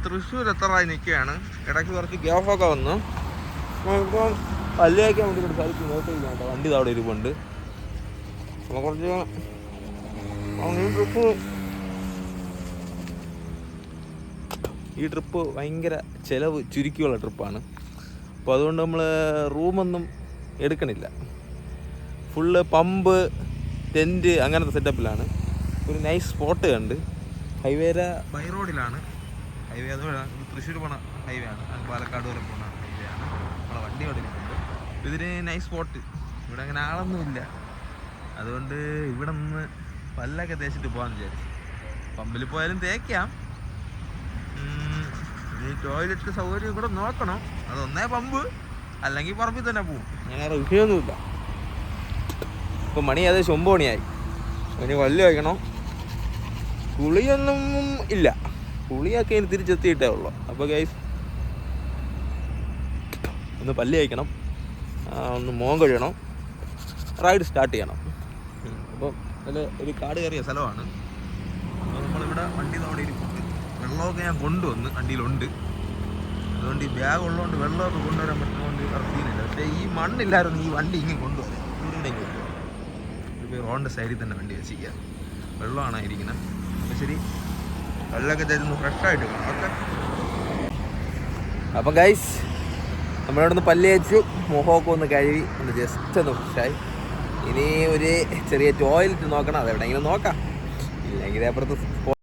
തൃശ്ശൂർ എത്തറായി നിൽക്കുകയാണ്. ഇടയ്ക്ക് കുറച്ച് ഗ്യാഫൊക്കെ വന്നു. ഇപ്പം പല്ലിയാക്കാൻ വേണ്ടി ഇവിടെ സ്ഥലത്ത് നോക്കിയിരിക്കാം. വണ്ടി അവിടെ ഇരിപ്പുണ്ട്. അപ്പോൾ കുറച്ച് ഈ ട്രിപ്പ് ഭയങ്കര ചിലവ് ചുരുക്കിയുള്ള ട്രിപ്പാണ്. അപ്പോൾ അതുകൊണ്ട് നമ്മൾ റൂമൊന്നും എടുക്കണില്ല. ഫുള്ള് പമ്പ്, ടെൻറ്റ് അങ്ങനത്തെ സെറ്റപ്പിലാണ്. ഒരു നൈസ് സ്പോട്ട് കണ്ട് ഹൈവേരെ ബൈ റോഡിലാണ്. ഹൈവേ അത് തൃശ്ശൂർ പോണ ഹൈവേ ആണ്. പാലക്കാട് വരെ പോണ ഹൈവേ ആണ്. നമ്മളെ വണ്ടി അവിടെ ഇരിക്കുന്നുണ്ട്. ഇതിന് നൈസ് സ്പോട്ട്. ഇവിടെ അങ്ങനെ ആളൊന്നുമില്ല. അതുകൊണ്ട് ഇവിടെ നിന്ന് പല്ലൊക്കെ തേച്ചിട്ട് പോകാമെന്ന് വിചാരിച്ചു. പമ്പിൽ പോയാലും തേക്കാം. ഈ ടോയ്ലറ്റ് സൗകര്യം കൂടെ നോക്കണം. അതൊന്നേ പമ്പ്, അല്ലെങ്കിൽ പറമ്പിൽ തന്നെ പോവും. അങ്ങനെ വിഷയമൊന്നുമില്ല. ഇപ്പം മണി ഏകദേശം 9 മണിയായി. ഇനി പല്ല് വയ്ക്കണം. കുളിയൊന്നും ഇല്ല. കുളിയൊക്കെ ഇനി തിരിച്ചെത്തിയിട്ടേ ഉള്ളൂ. അപ്പോൾ ഗൈസ് ഒന്ന് പല്ല് വയ്ക്കണം, ഒന്ന് മോൻ കഴുകണം, റൈഡ് സ്റ്റാർട്ട് ചെയ്യണം. അപ്പോൾ അതിൽ ഒരു കാട് കയറിയ സ്ഥലമാണ്. അപ്പോൾ നമ്മളിവിടെ വണ്ടി അവിടെ ഇരിപ്പുണ്ട്. വെള്ളമൊക്കെ ഞാൻ കൊണ്ടുവന്ന് വണ്ടിയിലുണ്ട്. അതുകൊണ്ട് ഈ ബാഗ് ഉള്ളതുകൊണ്ട് വെള്ളമൊക്കെ കൊണ്ടുവരാൻ പറ്റുന്നതുകൊണ്ട് സീനില്ല. പക്ഷേ ഈ മണ്ണില്ലായിരുന്നു ഈ വണ്ടി ഇങ്ങനെ കൊണ്ടുവരാം. ഇവിടെ ഇപ്പോൾ റോഡിൻ്റെ സൈഡിൽ തന്നെ വണ്ടി വെച്ചിരിക്കുക. വെള്ളമാണ് ഇരിക്കുന്നത്. അപ്പോൾ ശരി, വെള്ളമൊക്കെ തരുന്നു ഫ്രഷായിട്ട്. ഓക്കെ. അപ്പം ഗൈസ് നമ്മളിവിടെ നിന്ന് പല്ല് തേച്ചു, മുഖമൊക്കെ ഒന്ന് കഴുകി, ഒന്ന് ജസ്റ്റ് ഒന്ന് ഫ്രഷായി. ഇനി ഒരു ചെറിയ ടോയ്ലറ്റ് നോക്കണം. അതെവിടെയെങ്കിലും നോക്കാം. ഇല്ലെങ്കിൽ അപ്പുറത്ത്